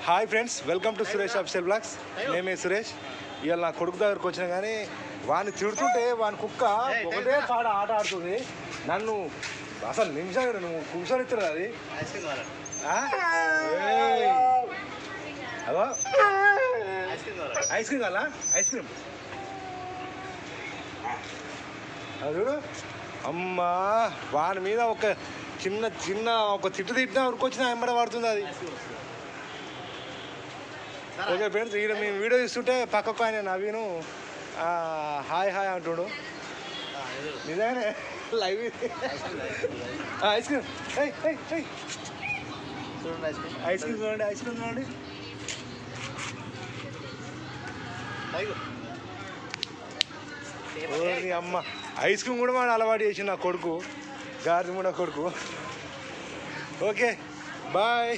Hi friends, welcome to Suresh official blogs. నేనే సురేష్. ఇవాళ నా కొడుకు దగ్గరకు వచ్చినా కానీ వాడిని తిడుతుంటే వాని కుక్క ఒకటే పాట ఆట ఆడుతుంది. నన్ను అసలు నిమిషాలు నువ్వు కూర్చొని ఇస్తారు అది. అదో ఐస్ క్రీమ్ కావాలా? ఐస్ క్రీమ్ అది చూడు. అమ్మా, వాని మీద ఒక చిన్న చిన్న ఒక తిట్టు తిట్టినా ఉరికొచ్చినా ఎంబడ పడుతుంది అది. ఓకే ఫ్రెండ్స్, ఈడ మేము వీడియో ఇస్తుంటే పక్కకు ఆయన నవీను హాయ్ హాయ్ అంటుడు. నిజానే live ice cream. Ice cream చూడండి, ఐస్ క్రీమ్ చూడండి. అమ్మ, ఐస్ క్రీమ్ కూడా వాడు అలవాటు చేసి నా కొడుకు, గార్ది కూడా కొడుకు. Okay bye.